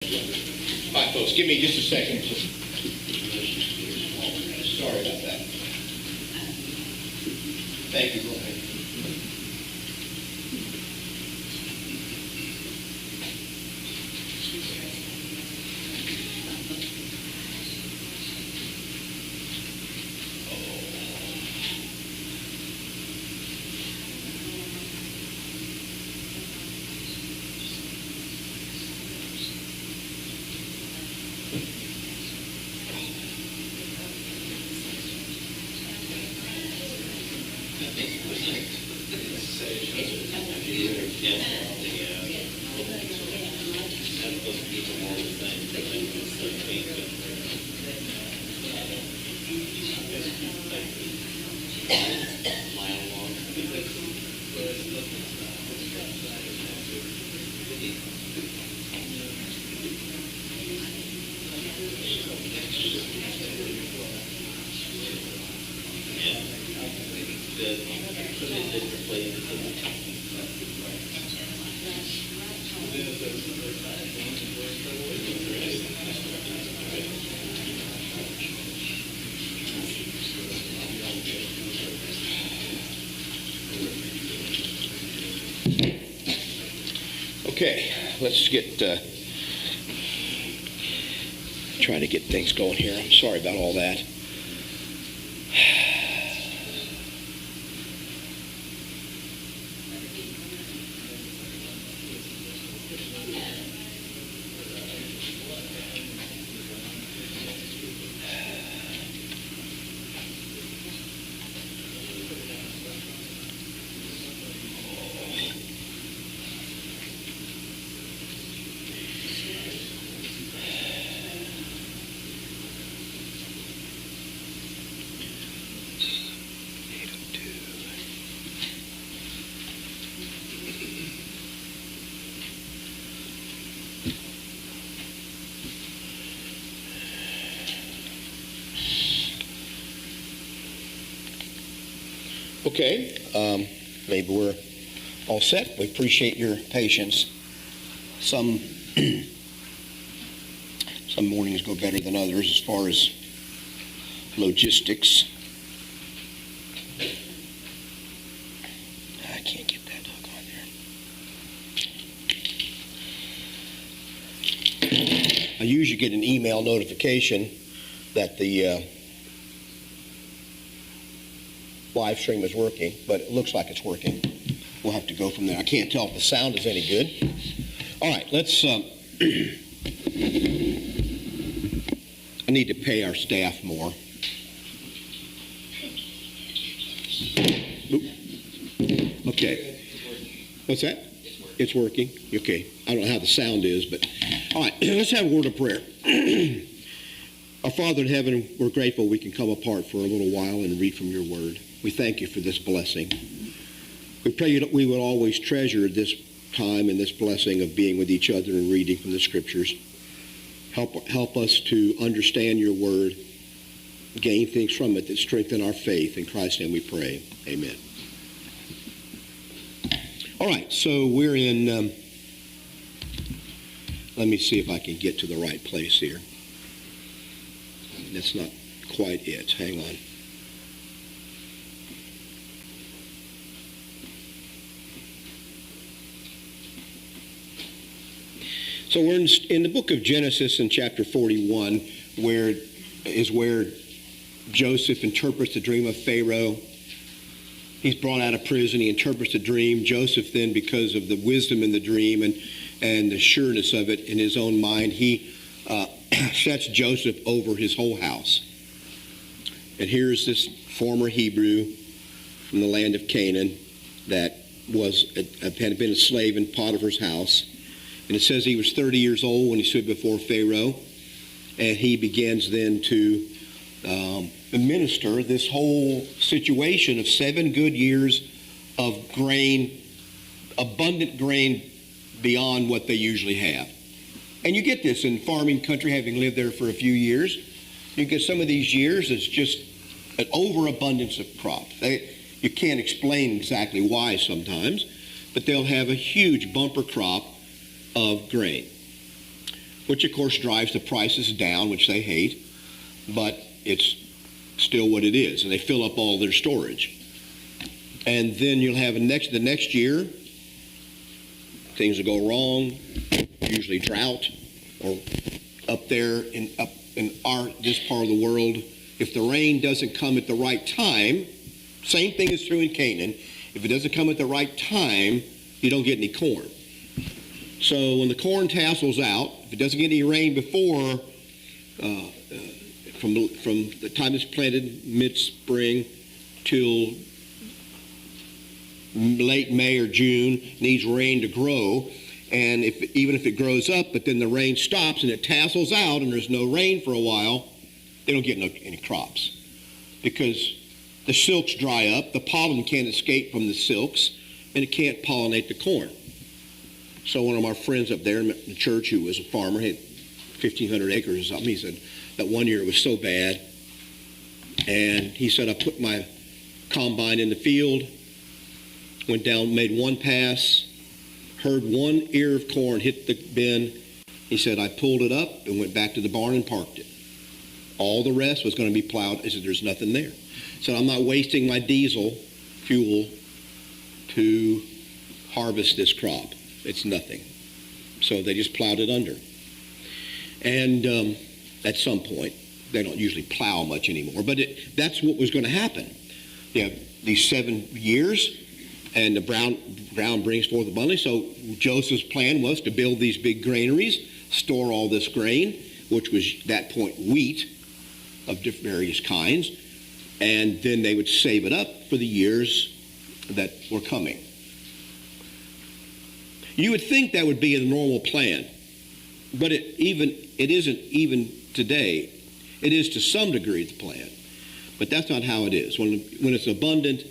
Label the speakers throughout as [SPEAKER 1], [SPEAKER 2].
[SPEAKER 1] All right, folks, give me just a second. Sorry about that. Thank you, Brian. Okay, let's try to get things going here. I'm sorry about all that. Okay, maybe we're all set. We appreciate your patience. Some mornings go better than others as far as logistics. I can't get that hook on there. I usually get an email notification that the live stream is working, but it looks like it's working. We'll have to go from there. I can't tell if the sound is any good. All right, let's I need to pay our staff more. Oop. Okay. What's that? It's working. Okay. I don't know how the sound is, but all right, let's have a word of prayer. Our Father in heaven, we're grateful we can come apart for a little while and read from your word. We thank you for this blessing. We pray that we would always treasure this time and this blessing of being with each other and reading from the scriptures. Help us to understand your word, gain things from it that strengthen our faith. In Christ's name we pray. Amen. All right, so we're in, let me see if I can get to the right place here. That's not quite it. Hang on. So we're in the book of Genesis in chapter 41, where Joseph interprets the dream of Pharaoh. He's brought out of prison. He interprets the dream. Joseph then, because of the wisdom in the dream and the sureness of it in his own mind, he sets Joseph over his whole house. And here's this former Hebrew from the land of Canaan that had been a slave in Potiphar's house. And it says he was 30 years old when he stood before Pharaoh, and he begins then to administer this whole situation of 7 good years of grain, abundant grain beyond what they usually have. And you get this in farming country, having lived there for a few years. You get some of these years, it's just an overabundance of crops. You can't explain exactly why sometimes, but they'll have a huge bumper crop of grain. which of course drives the prices down, which they hate, but it's still what it is, and they fill up all their storage. And then you'll have the next year, things will go wrong, usually drought, or up there in this part of the world, if the rain doesn't come at the right time, same thing is true in Canaan, if it doesn't come at the right time, you don't get any corn. So when the corn tassels out, if it doesn't get any rain before, from the time it's planted, mid-spring, till late May or June, needs rain to grow. And even if it grows up, but then the rain stops and it tassels out and there's no rain for a while, they don't get any crops. Because the silks dry up, the pollen can't escape from the silks, and it can't pollinate the corn. So one of our friends up there in the church who was a farmer, had 1,500 acres or something, he said that one year it was so bad, and he said, I put my combine in the field, went down, made one pass, heard one ear of corn hit the bin. He said, I pulled it up and went back to the barn and parked it. All the rest was going to be plowed. He said, there's nothing there. So I'm not wasting my diesel fuel to harvest this crop. It's nothing. So they just plowed it under. And at some point, they don't usually plow much anymore, but that's what was going to happen. You have these 7 years, and the ground brings forth abundantly. So Joseph's plan was to build these big granaries, store all this grain, which was at that point wheat of various kinds, and then they would save it up for the years that were coming. You would think that would be a normal plan, but it isn't even today. It is to some degree the plan, but that's not how it is. When it's abundant,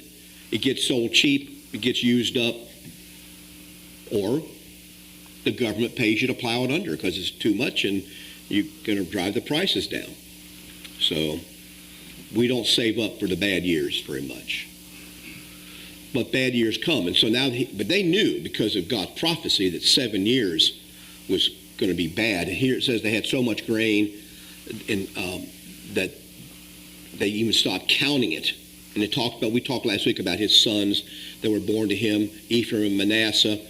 [SPEAKER 1] it gets sold cheap, it gets used up, or the government pays you to plow it under because it's too much and you're going to drive the prices down. So we don't save up for the bad years very much. But bad years come. And so now, but they knew because of God's prophecy that 7 years was going to be bad. And here it says they had so much grain that they even stopped counting it. And we talked last week about his sons that were born to him, Ephraim and Manasseh.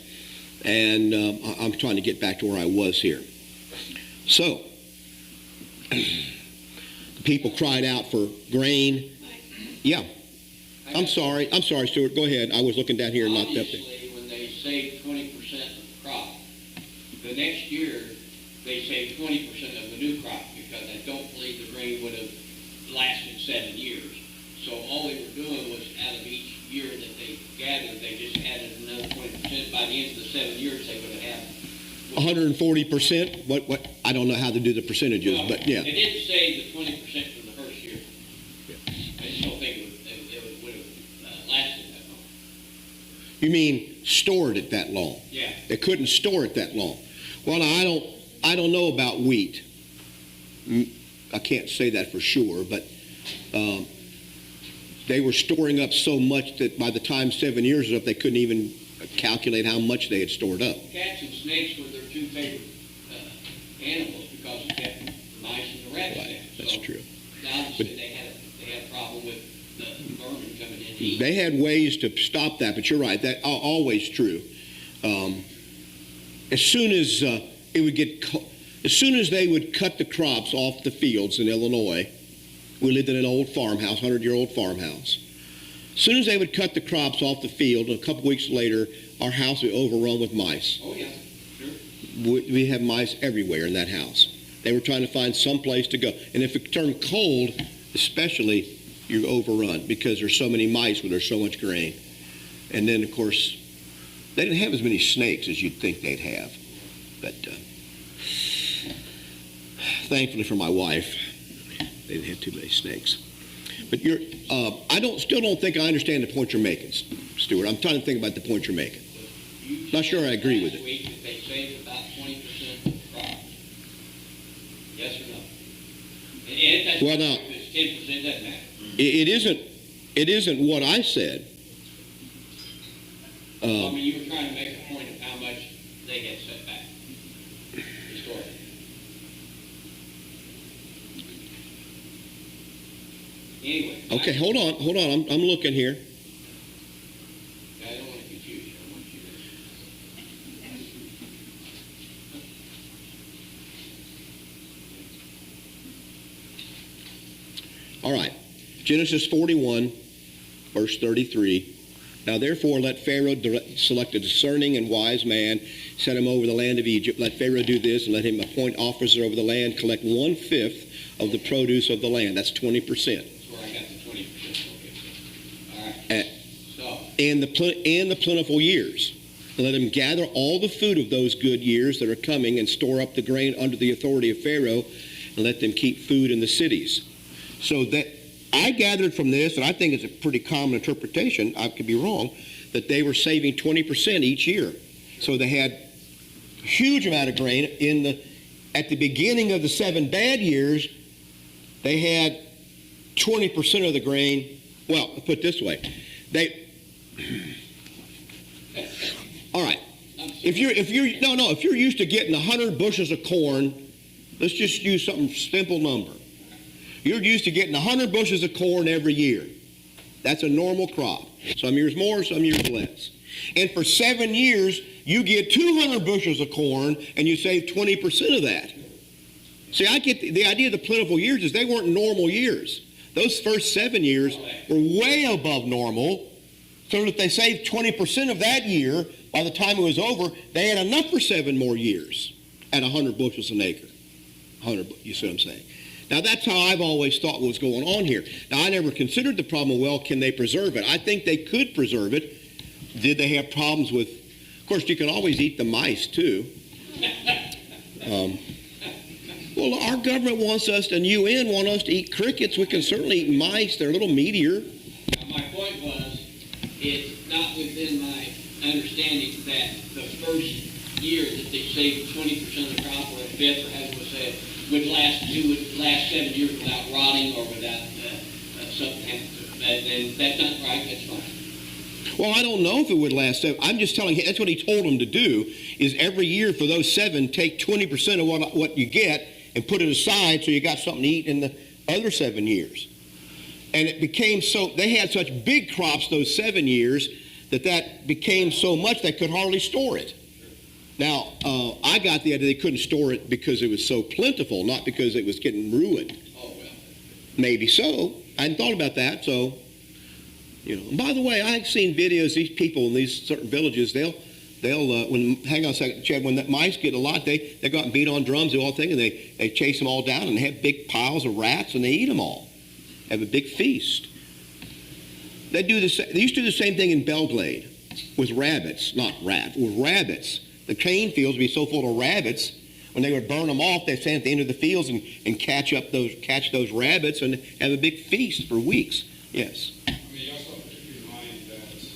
[SPEAKER 1] And I'm trying to get back to where I was here. So, the people cried out for grain. Yeah. I'm sorry, Stuart. Go ahead. I was looking down here and not up there.
[SPEAKER 2] Obviously, when they saved 20% of the crop, the next year they saved 20% of the new crop because I don't believe the grain would have lasted 7 years. So all they were doing was out of each year that they gathered, they just added another 20%. By the end of the 7 years, they would have had
[SPEAKER 1] 140%. What? I don't know how to do the percentages, but yeah.
[SPEAKER 2] It did say the 20% for the first year. Yeah. I just don't think it would have lasted that long.
[SPEAKER 1] You mean stored it that long?
[SPEAKER 2] Yeah.
[SPEAKER 1] They couldn't store it that long. Well, I don't know about wheat. I can't say that for sure, but they were storing up so much that by the time 7 years was up, they couldn't even calculate how much they had stored up.
[SPEAKER 2] Cats and snakes were their two favorite animals because it kept the mice and the rats down.
[SPEAKER 1] That's true.
[SPEAKER 2] Obviously, they had a problem with the vermin coming in to eat.
[SPEAKER 1] They had ways to stop that, but you're right. That's always true. As soon as they would cut the crops off the fields in Illinois, we lived in an old farmhouse, 100-year-old farmhouse. As soon as they would cut the crops off the field, a couple weeks later, our house would be overrun with mice.
[SPEAKER 2] Oh, yeah, sure.
[SPEAKER 1] We have mice everywhere in that house. They were trying to find some place to go. And if it turned cold, especially, you're overrun because there's so many mice where there's so much grain. And then, of course, they didn't have as many snakes as you'd think they'd have. But thankfully for my wife, they didn't have too many snakes. But still don't think I understand the point you're making, Stuart. I'm trying to think about the point you're making. Not sure I agree with it.
[SPEAKER 2] Week they saved about 20% of the crop. Yes or no? And
[SPEAKER 1] Well, now,
[SPEAKER 2] if it's 10%, doesn't matter.
[SPEAKER 1] It isn't what I said.
[SPEAKER 2] I mean, you were trying to make a point of how much they had set back historically. Anyway.
[SPEAKER 1] Okay, hold on. I'm looking here.
[SPEAKER 2] I don't want to confuse you. I want you to.
[SPEAKER 1] All right. Genesis 41, verse 33. Now therefore let Pharaoh select a discerning and wise man, set him over the land of Egypt. Let Pharaoh do this, and let him appoint officers over the land, collect 1/5 of the produce of the land. That's 20%.
[SPEAKER 2] That's where I got the 20%. Okay. All right. So.
[SPEAKER 1] In the plentiful years. And let him gather all the food of those good years that are coming, and store up the grain under the authority of Pharaoh, and let them keep food in the cities. So that I gathered from this, and I think it's a pretty common interpretation, I could be wrong, that they were saving 20% each year. So they had a huge amount of grain. At the beginning of the 7 bad years, they had 20% of the grain. Well, put it this way. All right. If you're used to getting 100 bushels of corn, let's just use something simple number. You're used to getting 100 bushels of corn every year. That's a normal crop. Some years more, some years less. And for 7 years, you get 200 bushels of corn, and you save 20% of that. See, I get the idea of the plentiful years is they weren't normal years. Those first 7 years were way above normal, so that they saved 20% of that year. By the time it was over, they had enough for 7 more years at 100 bushels an acre. 100, you see what I'm saying? Now, that's how I've always thought what was going on here. Now, I never considered the problem of, well, can they preserve it? I think they could preserve it. Did they have problems with, of course, you can always eat the mice, too. Well, our government wants us, and UN want us to eat crickets. We can certainly eat mice. They're a little meatier.
[SPEAKER 2] Now, my point was, it's not within my understanding that the first year that they saved 20% of the crop, or a fifth, or as it was said, would last 7 years without rotting or without something happening to it. And that's not right. That's fine.
[SPEAKER 1] Well, I don't know if it would last 7. I'm just telling you, that's what he told them to do, is every year for those 7, take 20% of what you get and put it aside so you got something to eat in the other 7 years. And it became so, they had such big crops those 7 years that became so much they could hardly store it. Now, I got the idea they couldn't store it because it was so plentiful, not because it was getting ruined.
[SPEAKER 2] Oh, well.
[SPEAKER 1] Maybe so. I hadn't thought about that, so, And by the way, I've seen videos, these people in these certain villages, they'll hang on a second, Chad, when the mice get a lot, they go out and beat on drums, do all thing, and they chase them all down and have big piles of rats, and they eat them all. Have a big feast. They used to do the same thing in Blvd with rabbits, with rabbits. The cane fields would be so full of rabbits, when they would burn them off, they'd stand at the end of the fields and catch those rabbits and have a big feast for weeks. Yes.
[SPEAKER 3] I mean, you also have to keep in mind that this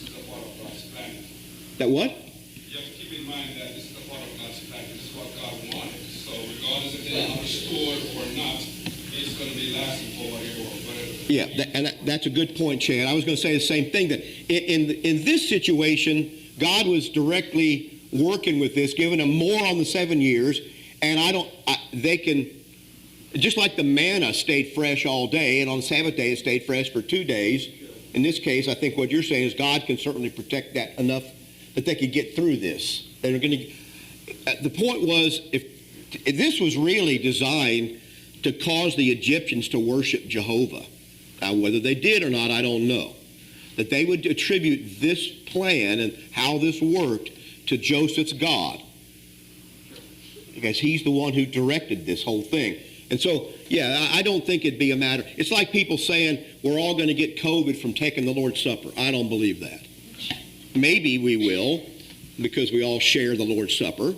[SPEAKER 3] is a part of God's plan.
[SPEAKER 1] That what?
[SPEAKER 3] You have to keep in mind that this is a part of God's plan. This is what God wanted. So regardless if they are restored or not, it's going to be lasting for whatever.
[SPEAKER 1] Yeah, that's a good point, Chad. I was going to say the same thing, that in this situation, God was directly working with this, giving them more on the 7 years, and they can, just like the manna stayed fresh all day, and on the Sabbath day it stayed fresh for 2 days. In this case, I think what you're saying is God can certainly protect that enough that they could get through this. They're going to. The point was, if this was really designed to cause the Egyptians to worship Jehovah. Now, whether they did or not, I don't know. That they would attribute this plan and how this worked to Joseph's God, because he's the one who directed this whole thing. And so, yeah, I don't think it'd be a matter. It's like people saying we're all going to get COVID from taking the Lord's Supper. I don't believe that. Maybe we will, because we all share the Lord's Supper.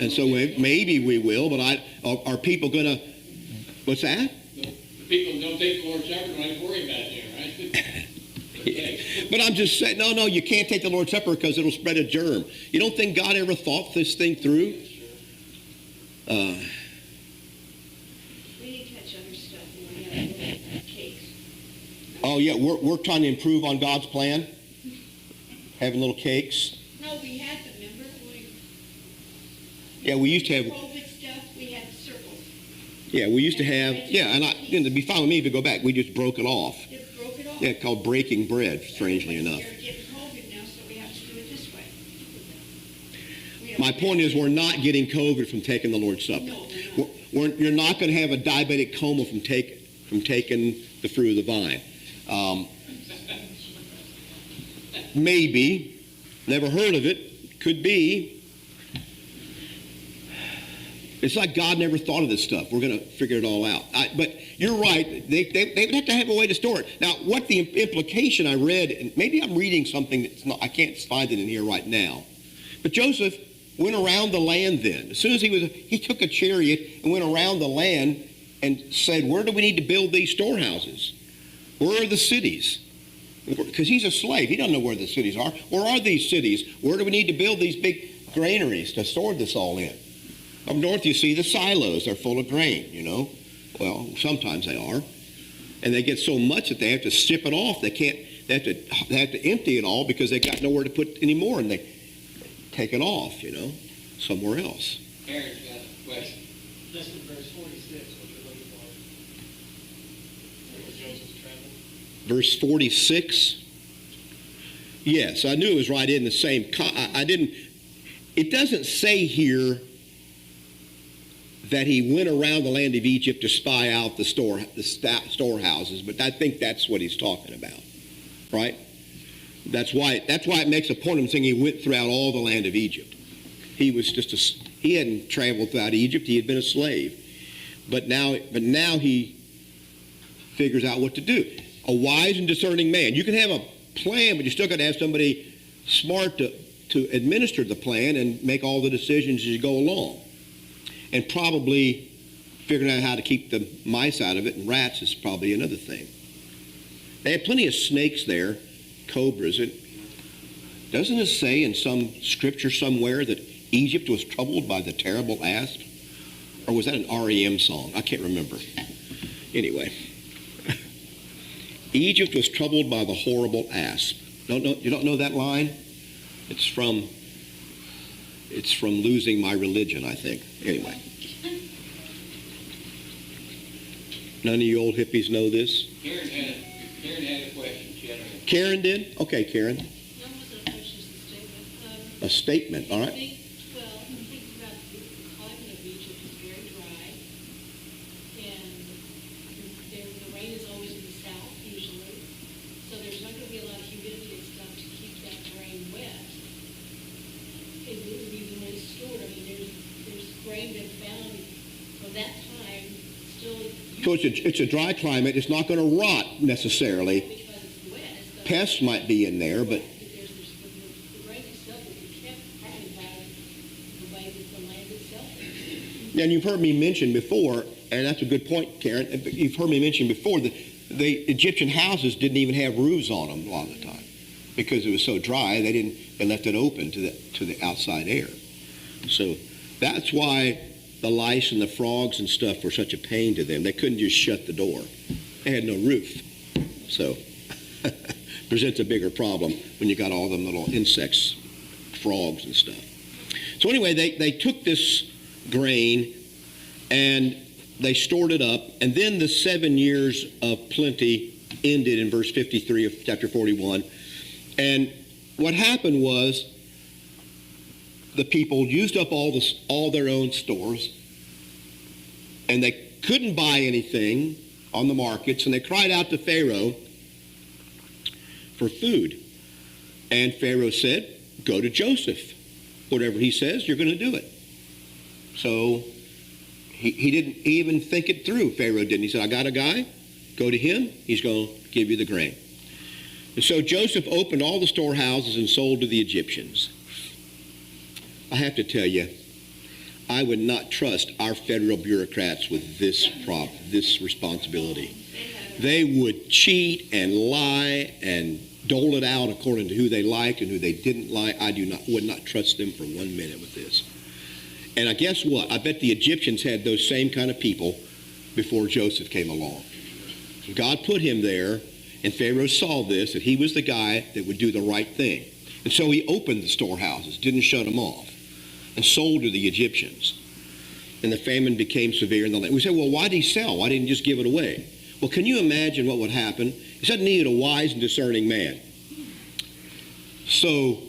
[SPEAKER 1] And so maybe we will, but are people going to, what's that?
[SPEAKER 2] The people who don't take the Lord's Supper don't have to worry about it, right?
[SPEAKER 1] But I'm just saying, no, you can't take the Lord's Supper because it'll spread a germ. You don't think God ever thought this thing through?
[SPEAKER 4] We need to touch other stuff and we have little cakes.
[SPEAKER 1] Oh, yeah, we're trying to improve on God's plan. Having little cakes.
[SPEAKER 4] No, we had them, remember?
[SPEAKER 1] Yeah, we used to have.
[SPEAKER 4] COVID stuff, we had circles.
[SPEAKER 1] Yeah, we used to have, it'd be fine with me if you go back. We just broke it off.
[SPEAKER 4] It broke it off.
[SPEAKER 1] Yeah, called breaking bread, strangely enough.
[SPEAKER 4] They're getting COVID now, so we have to do it this way.
[SPEAKER 1] My point is, we're not getting COVID from taking the Lord's Supper.
[SPEAKER 4] No, we're not.
[SPEAKER 1] You're not going to have a diabetic coma from taking the fruit of the vine. Maybe. Never heard of it. Could be. It's like God never thought of this stuff. We're going to figure it all out. But you're right. They would have to have a way to store it. Now, what the implication I read, and maybe I'm reading something that's not, I can't find it in here right now. But Joseph went around the land then. As soon as he took a chariot and went around the land and said, where do we need to build these storehouses? Where are the cities? Because he's a slave. He doesn't know where the cities are. Where are these cities? Where do we need to build these big granaries to store this all in? Up north, you see the silos. They're full of grain, you know. Well, sometimes they are. And they get so much that they have to ship it off. They have to empty it all because they got nowhere to put any more, and they take it off, you know, somewhere else.
[SPEAKER 2] Karen's got a question.
[SPEAKER 5] This is verse 46, what you're looking for. Where Joseph traveled.
[SPEAKER 1] Verse 46. Yes, I knew it was right in the same. It doesn't say here that he went around the land of Egypt to spy out the storehouses, but I think that's what he's talking about, right? That's why it makes a point of saying he went throughout all the land of Egypt. He hadn't traveled throughout Egypt. He had been a slave, but now he figures out what to do. A wise and discerning man. You can have a plan, but you still got to have somebody smart to administer the plan and make all the decisions as you go along. And probably figuring out how to keep the mice out of it, and rats is probably another thing. They had plenty of snakes there, cobras. Doesn't it say in some scripture somewhere that Egypt was troubled by the terrible asp? Or was that an REM song? I can't remember. Anyway. Egypt was troubled by the horrible asp. You don't know that line? It's from Losing My Religion, I think. Anyway. None of you old hippies know this?
[SPEAKER 2] Karen had a question. She had a
[SPEAKER 1] Karen did? Okay, Karen.
[SPEAKER 4] No, it wasn't a question, it's a statement.
[SPEAKER 1] A statement, all right.
[SPEAKER 4] Think about the climate of Egypt is very dry, and the rain is always in the south usually, so there's not going to be a lot of humidity and stuff to keep that grain wet. It would be really stored. I mean, there's grain been found from that time still.
[SPEAKER 1] So it's a dry climate. It's not going to rot necessarily.
[SPEAKER 4] Because it's wet. It's not-
[SPEAKER 1] Pests might be in there, but
[SPEAKER 4] the grain itself will be kept probably by the way that the land itself is.
[SPEAKER 1] and you've heard me mention before, and that's a good point, Karen. You've heard me mention before that the Egyptian houses didn't even have roofs on them a lot of the time because it was so dry. They left it open to the outside air. So that's why the lice and the frogs and stuff were such a pain to them. They couldn't just shut the door. They had no roof. So presents a bigger problem when you got all them little insects, frogs and stuff. So anyway, they took this grain and they stored it up, and then the 7 years of plenty ended in verse 53 of chapter 41. And what happened was the people used up all their own stores, and they couldn't buy anything on the markets, and they cried out to Pharaoh for food. And Pharaoh said, go to Joseph. Whatever he says, you're going to do it. So he didn't even think it through, Pharaoh didn't. He said, I got a guy, go to him, he's going to give you the grain. And so Joseph opened all the storehouses and sold to the Egyptians. I have to tell you, I would not trust our federal bureaucrats with this responsibility. They would cheat and lie and dole it out according to who they liked and who they didn't like. I would not trust them for 1 minute with this. And I guess what? I bet the Egyptians had those same kind of people before Joseph came along. God put him there, and Pharaoh saw this, that he was the guy that would do the right thing. And so he opened the storehouses, didn't shut them off, and sold to the Egyptians. and the famine became severe in the land. We say, well, why did he sell? Why didn't he just give it away? Well, can you imagine what would happen? He said, needed a wise and discerning man. So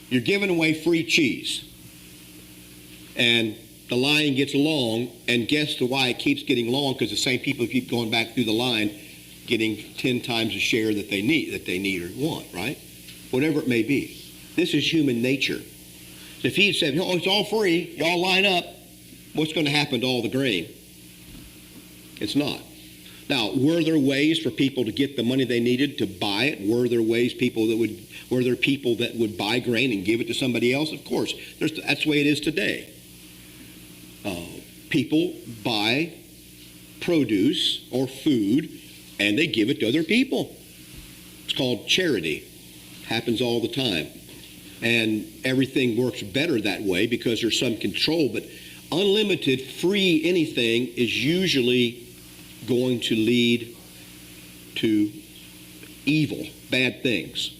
[SPEAKER 1] you're giving away free cheese, and the line gets long, and guess why it keeps getting long? Because the same people keep going back through the line, getting 10 times the share that they need or want, right? Whatever it may be. This is human nature. If he had said, oh, it's all free, y'all line up, what's going to happen to all the grain? It's not. Now, were there ways for people to get the money they needed to buy it? Were there people that would buy grain and give it to somebody else? Of course. That's the way it is today. People buy produce or food and they give it to other people. It's called charity. Happens all the time. And everything works better that way because there's some control. But unlimited, free anything is usually going to lead to evil, bad things.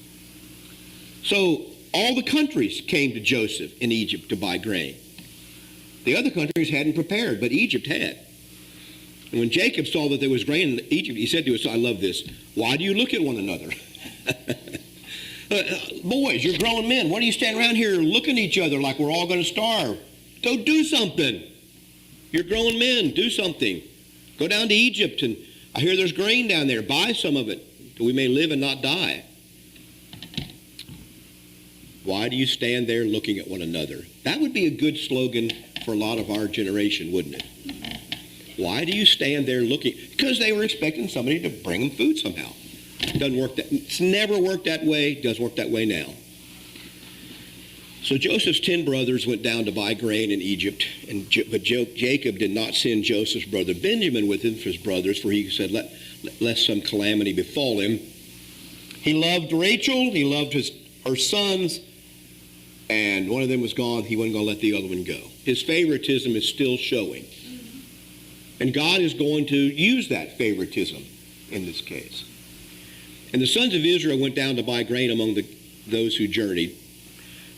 [SPEAKER 1] So all the countries came to Joseph in Egypt to buy grain. The other countries hadn't prepared, but Egypt had. And when Jacob saw that there was grain in Egypt, he said to us, I love this, why do you look at one another? Boys, you're grown men. Why do you stand around here looking at each other like we're all going to starve? Go do something. You're grown men. Do something. Go down to Egypt, and I hear there's grain down there. Buy some of it, that we may live and not die. Why do you stand there looking at one another? That would be a good slogan for a lot of our generation, wouldn't it? Why do you stand there looking? Because they were expecting somebody to bring them food somehow. Doesn't work that. It's never worked that way. Doesn't work that way now. So Joseph's 10 brothers went down to buy grain in Egypt, but Jacob did not send Joseph's brother Benjamin with him for his brothers, for he said, lest some calamity befall him. He loved Rachel. He loved her sons, and one of them was gone. He wasn't going to let the other one go. His favoritism is still showing. And God is going to use that favoritism in this case. And the sons of Israel went down to buy grain among those who journeyed,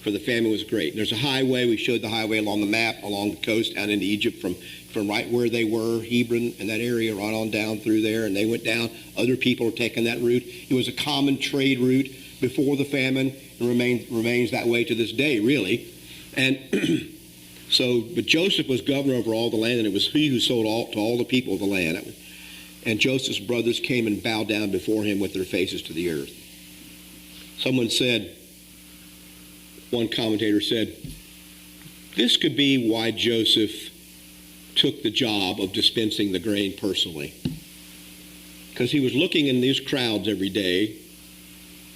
[SPEAKER 1] for the famine was great. And there's a highway. We showed the highway along the map, along the coast, down into Egypt, from right where they were, Hebron and that area, right on down through there. And they went down. Other people are taking that route. It was a common trade route before the famine, and remains that way to this day, really. And but Joseph was governor over all the land, and it was he who sold to all the people of the land. And Joseph's brothers came and bowed down before him with their faces to the earth. One commentator said, this could be why Joseph took the job of dispensing the grain personally. Because he was looking in these crowds every day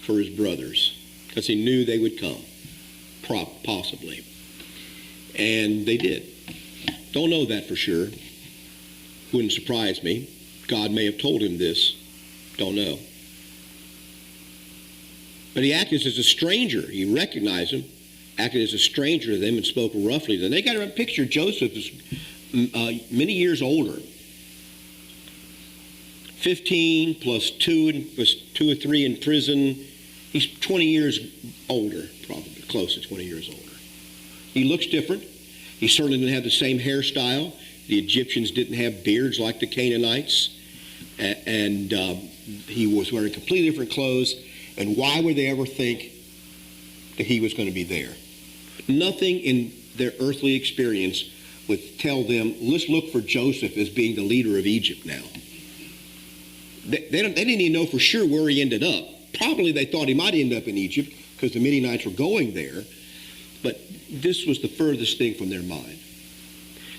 [SPEAKER 1] for his brothers, because he knew they would come, possibly. And they did. Don't know that for sure. Wouldn't surprise me. God may have told him this. Don't know. But he acted as a stranger. He recognized him, acted as a stranger to them, and spoke roughly to them. They got to picture Joseph as many years older. 15 plus 2 or 3 in prison. He's 20 years older, probably close to 20 years older. He looks different. He certainly didn't have the same hairstyle. The Egyptians didn't have beards like the Canaanites. And he was wearing completely different clothes. And why would they ever think that he was going to be there? Nothing in their earthly experience would tell them, let's look for Joseph as being the leader of Egypt now. They didn't even know for sure where he ended up. Probably they thought he might end up in Egypt because the Midianites were going there. But this was the furthest thing from their mind.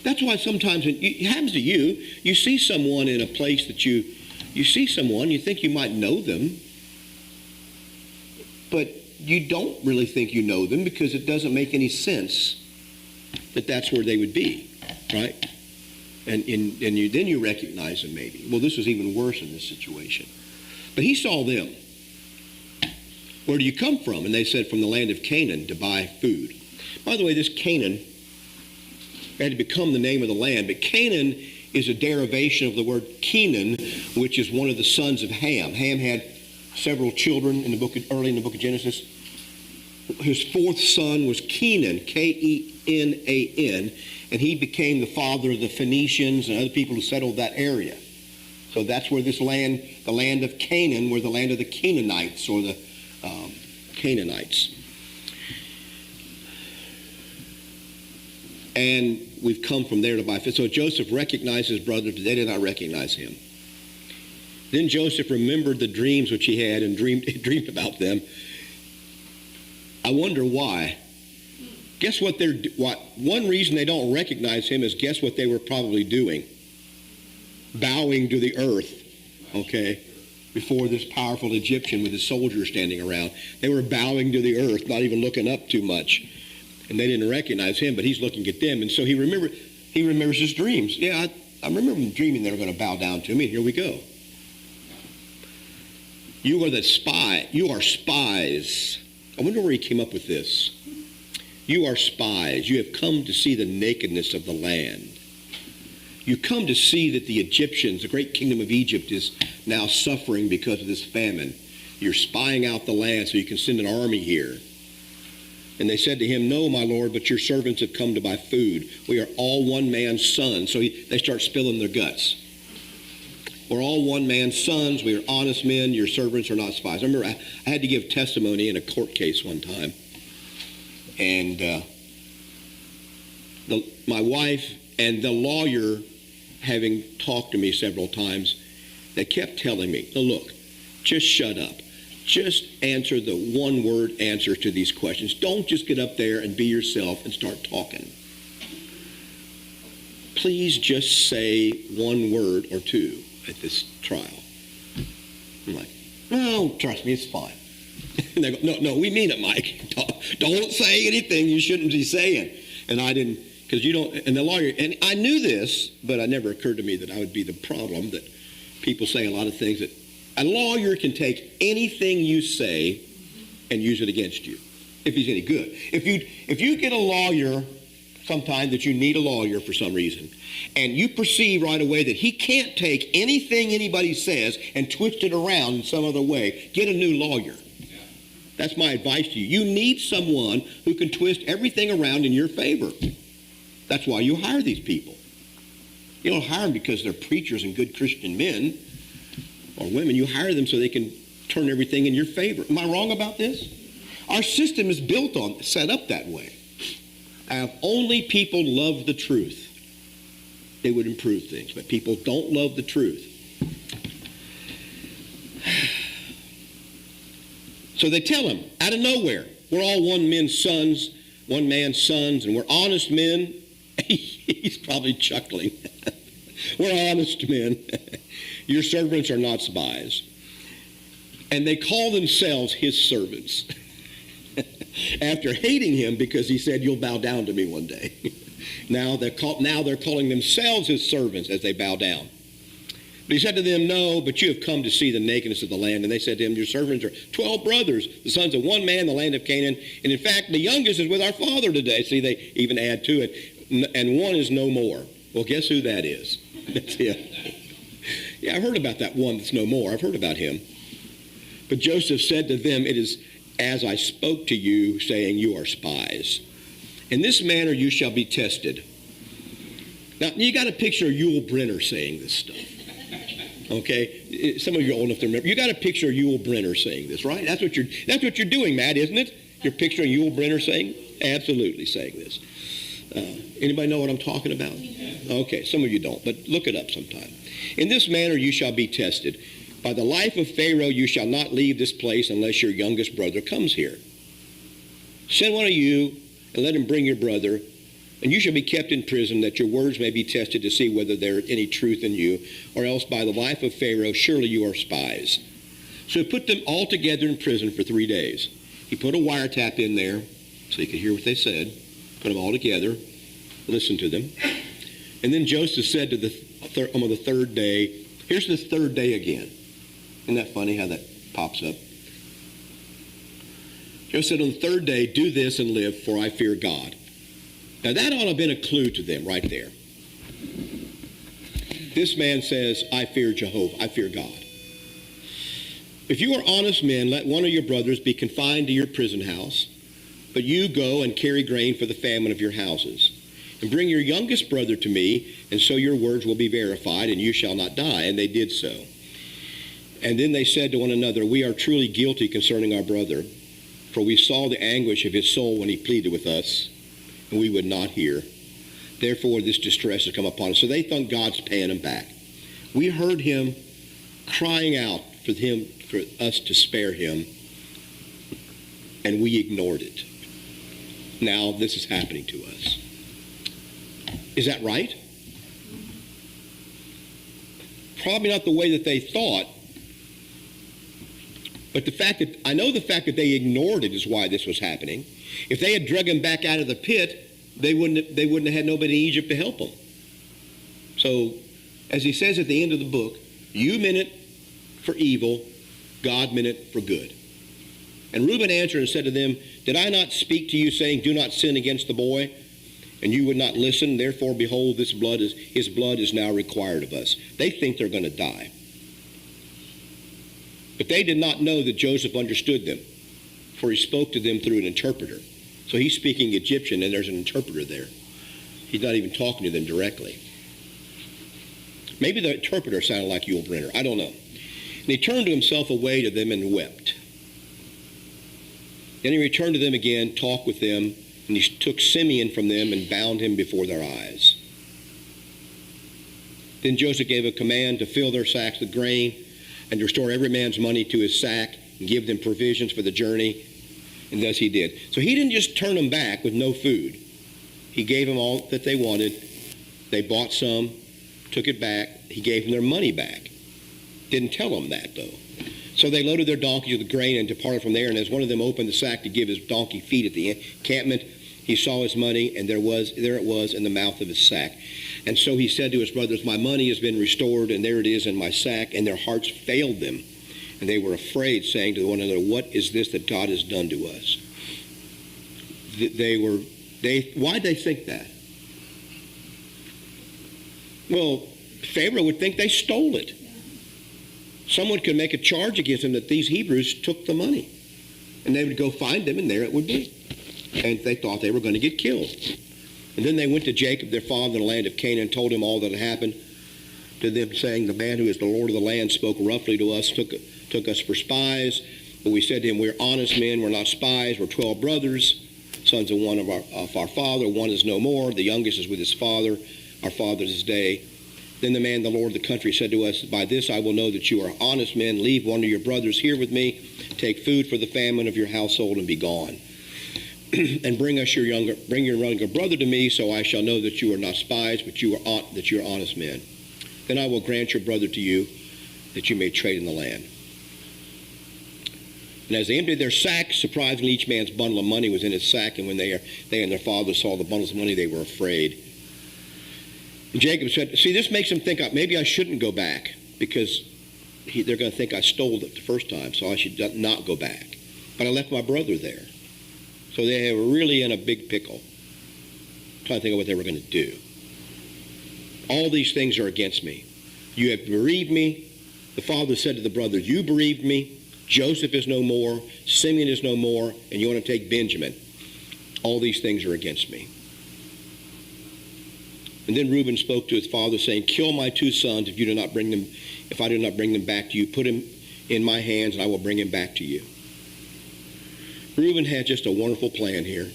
[SPEAKER 1] That's why sometimes it happens to you. You see someone in a place that you see someone, you think you might know them, but you don't really think you know them because it doesn't make any sense that that's where they would be, right? And then you recognize them maybe. Well, this was even worse in this situation. But he saw them. Where do you come from? And they said, from the land of Canaan to buy food. By the way, this Canaan had to become the name of the land, but Canaan is a derivation of the word Kenan, which is one of the sons of Ham. Ham had several children early in the book of Genesis. His fourth son was Kenan, Kenan, and he became the father of the Phoenicians and other people who settled that area. So that's where this land, the land of Canaan, were the land of the Canaanites, or the Canaanites. And we've come from there to buy fish. So Joseph recognized his brothers, but they did not recognize him. Then Joseph remembered the dreams which he had and dreamed about them. I wonder why. Guess what one reason they don't recognize him is, guess what they were probably doing? Bowing to the earth, okay, before this powerful Egyptian with his soldiers standing around. They were bowing to the earth, not even looking up too much. And they didn't recognize him, but he's looking at them. And so he remembers his dreams. Yeah, I remember him dreaming they were going to bow down to me. Here we go. You are spies. I wonder where he came up with this. You are spies. You have come to see the nakedness of the land. You come to see that the Egyptians, the great kingdom of Egypt, is now suffering because of this famine. You're spying out the land so you can send an army here. And they said to him, no, my lord, but your servants have come to buy food. We are all one man's sons. So they start spilling their guts. We're all one man's sons. We are honest men. Your servants are not spies. I remember I had to give testimony in a court case one time. And my wife and the lawyer, having talked to me several times, they kept telling me, oh, look, just shut up. Just answer the one-word answer to these questions. Don't just get up there and be yourself and start talking. Please just say one word or two at this trial. I'm like, no, trust me, it's fine. And they go, no, we mean it, Mike. Don't say anything you shouldn't be saying. And I didn't, because you don't, and the lawyer, and I knew this, but it never occurred to me that I would be the problem, that people say a lot of things that a lawyer can take anything you say and use it against you, if he's any good. If you get a lawyer sometime that you need a lawyer for some reason, and you perceive right away that he can't take anything anybody says and twist it around in some other way, get a new lawyer. That's my advice to you. You need someone who can twist everything around in your favor. That's why you hire these people. You don't hire them because they're preachers and good Christian men or women. You hire them so they can turn everything in your favor. Am I wrong about this? Our system is set up that way. If only people love the truth, they would improve things. But people don't love the truth. So they tell him out of nowhere, we're all one man's sons, and we're honest men. He's probably chuckling. We're honest men. Your servants are not spies. And they call themselves his servants. After hating him because he said, you'll bow down to me one day. Now they're calling themselves his servants as they bow down. But he said to them, no, but you have come to see the nakedness of the land. And they said to him, your servants are 12 brothers, the sons of one man, the land of Canaan. And in fact, the youngest is with our father today. See, they even add to it. And one is no more. Well, guess who that is? That's him. Yeah, I've heard about that one that's no more. I've heard about him. But Joseph said to them, it is as I spoke to you, saying you are spies. In this manner you shall be tested. Now, you got to picture Yul Brynner saying this stuff. Okay? Some of you are old enough to remember. You got to picture Yul Brynner saying this, right? That's what you're doing, Matt, isn't it? You're picturing Yul Brynner saying? Absolutely saying this. Anybody know what I'm talking about? Okay, some of you don't, but look it up sometime. In this manner you shall be tested. By the life of Pharaoh you shall not leave this place unless your youngest brother comes here. Send one of you and let him bring your brother, and you shall be kept in prison, that your words may be tested to see whether there is any truth in you, or else by the life of Pharaoh surely you are spies. So he put them all together in prison for 3 days. He put a wiretap in there so he could hear what they said, put them all together, listen to them. And then Joseph said to on the third day, here's the third day again. Isn't that funny how that pops up? Joseph said, on the third day, do this and live, for I fear God. Now that ought to have been a clue to them right there. This man says, I fear Jehovah, I fear God. If you are honest men, let one of your brothers be confined to your prison house, but you go and carry grain for the famine of your houses. and bring your youngest brother to me, and so your words will be verified, and you shall not die. And they did so. And then they said to one another, we are truly guilty concerning our brother, for we saw the anguish of his soul when he pleaded with us, and we would not hear. Therefore this distress has come upon us. So they thought God's paying them back. We heard him crying out for us to spare him, and we ignored it. Now this is happening to us. Is that right? Probably not the way that they thought, but I know the fact that they ignored it is why this was happening. If they had drug him back out of the pit, they wouldn't have had nobody in Egypt to help them. So, as he says at the end of the book, you meant it for evil, God meant it for good. And Reuben answered and said to them, did I not speak to you, saying, do not sin against the boy? And you would not listen. Therefore, behold, his blood is now required of us. They think they're going to die. But they did not know that Joseph understood them, for he spoke to them through an interpreter. So he's speaking Egyptian, and there's an interpreter there. He's not even talking to them directly. Maybe the interpreter sounded like Yul Brynner. I don't know. And he turned himself away to them and wept. Then he returned to them again, talked with them, and he took Simeon from them and bound him before their eyes. Then Joseph gave a command to fill their sacks with grain and to restore every man's money to his sack and give them provisions for the journey. And thus he did. So he didn't just turn them back with no food. He gave them all that they wanted. They bought some, took it back. He gave them their money back. Didn't tell them that, though. So they loaded their donkeys with grain and departed from there. And as one of them opened the sack to give his donkey feed at the encampment, he saw his money, and there it was in the mouth of his sack. And so he said to his brothers, my money has been restored, and there it is in my sack. And their hearts failed them, and they were afraid, saying to one another, what is this that God has done to us? Why'd they think that? Well, Pharaoh would think they stole it. Someone could make a charge against them that these Hebrews took the money. And they would go find them, and there it would be. And they thought they were going to get killed. And then they went to Jacob, their father, in the land of Canaan, and told him all that had happened to them, saying, the man who is the Lord of the land spoke roughly to us, took us for spies. But we said to him, we're honest men, we're not spies, we're 12 brothers, sons of one of our father. One is no more, the youngest is with his father, our father is his day. Then the man, the Lord of the country, said to us, by this I will know that you are honest men. Leave one of your brothers here with me. Take food for the famine of your household and be gone. And bring your younger brother to me, so I shall know that you are not spies, but that you are honest men. Then I will grant your brother to you, that you may trade in the land. And as they emptied their sacks, surprisingly each man's bundle of money was in his sack, and when they and their father saw the bundles of money, they were afraid. And Jacob said, see, this makes them think maybe I shouldn't go back, because they're going to think I stole it the first time, so I should not go back. But I left my brother there. So they were really in a big pickle, trying to think of what they were going to do. All these things are against me. You have bereaved me. The father said to the brothers, you bereaved me. Joseph is no more. Simeon is no more. And you want to take Benjamin. All these things are against me. And then Reuben spoke to his father, saying, kill my 2 sons if I do not bring them back to you. Put him in my hands, and I will bring him back to you. Reuben had just a wonderful plan here.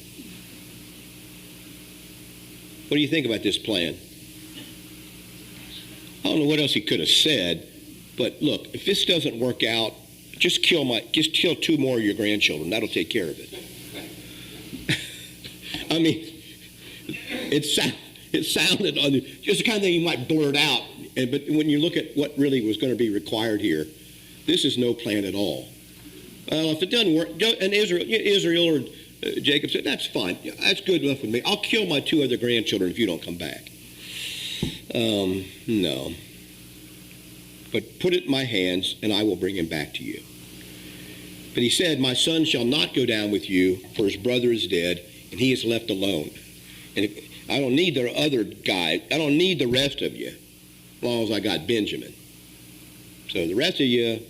[SPEAKER 1] What do you think about this plan? I don't know what else he could have said, but look, if this doesn't work out, just kill 2 more of your grandchildren. That'll take care of it. I mean, it sounded just the kind of thing you might blurt out, but when you look at what really was going to be required here, this is no plan at all. If it doesn't work, and Israel or Jacob said, that's fine. That's good enough with me. I'll kill my 2 other grandchildren if you don't come back. No. But put it in my hands, and I will bring him back to you. But he said, my son shall not go down with you, for his brother is dead, and he is left alone. And I don't need the other guy. I don't need the rest of you, as long as I got Benjamin. So the rest of you,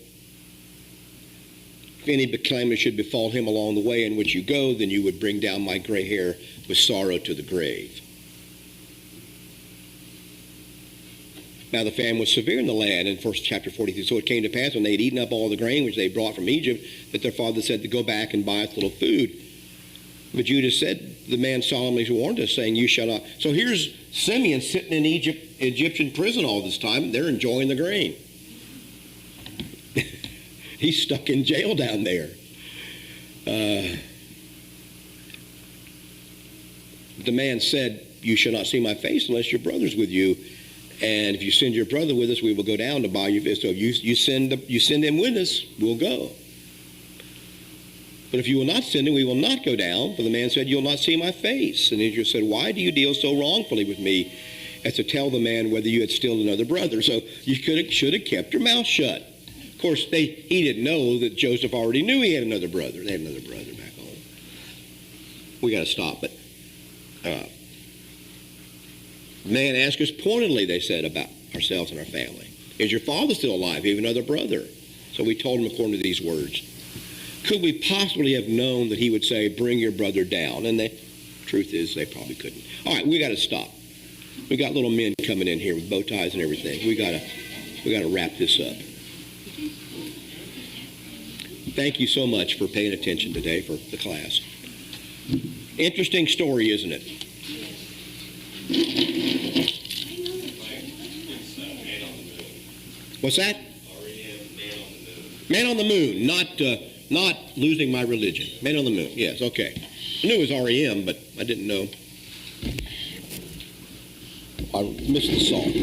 [SPEAKER 1] if any calamity should befall him along the way in which you go, then you would bring down my gray hair with sorrow to the grave. Now the famine was severe in the land in first chapter 43. So it came to pass when they had eaten up all the grain which they brought from Egypt, that their father said to go back and buy us a little food. But Judah said, the man solemnly warned us, saying, you shall not. So here's Simeon sitting in Egyptian prison all this time. They're enjoying the grain. He's stuck in jail down there. The man said, you shall not see my face unless your brother's with you. And if you send your brother with us, we will go down to buy you fish. So if you send him with us, we'll go. But if you will not send him, we will not go down. For the man said, you'll not see my face. And Israel said, why do you deal so wrongfully with me as to tell the man whether you had still another brother? So you should have kept your mouth shut. Of course, he didn't know that Joseph already knew he had another brother. They had another brother back home. We got to stop. But man asked us pointedly, they said, about ourselves and our family. Is your father still alive? You have another brother. So we told him according to these words. Could we possibly have known that he would say, bring your brother down? And the truth is, they probably couldn't. All right, we got to stop. We got little men coming in here with bow ties and everything. We got to wrap this up. Thank you so much for paying attention today for the class. Interesting story, isn't it? What's that? Man on the moon, not losing my religion. Man on the moon, yes, okay. I knew it was REM, but I didn't know. I missed the song.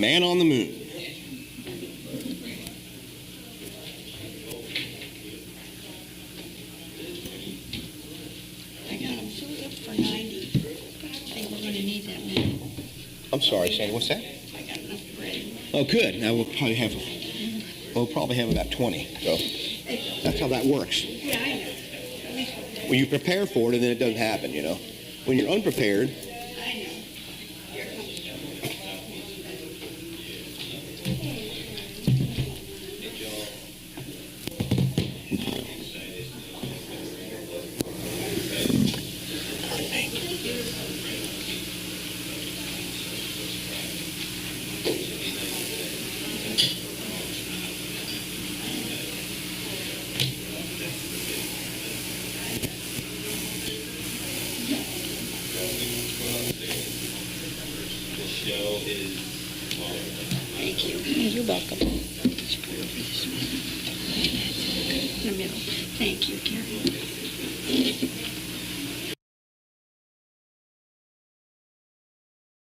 [SPEAKER 1] Man on the moon.
[SPEAKER 6] I got them filled up for 90. I think we're going to need that many.
[SPEAKER 1] I'm sorry, Sandy, what's that?
[SPEAKER 6] I got enough bread.
[SPEAKER 1] Oh, good. Now we'll probably have about 20. So that's how that works.
[SPEAKER 6] Yeah, I know. At least
[SPEAKER 1] When you prepare for it, and then it doesn't happen, you know. When you're unprepared,
[SPEAKER 6] I know. Here comes Thank you. You're welcome. In the middle. Thank you, dear.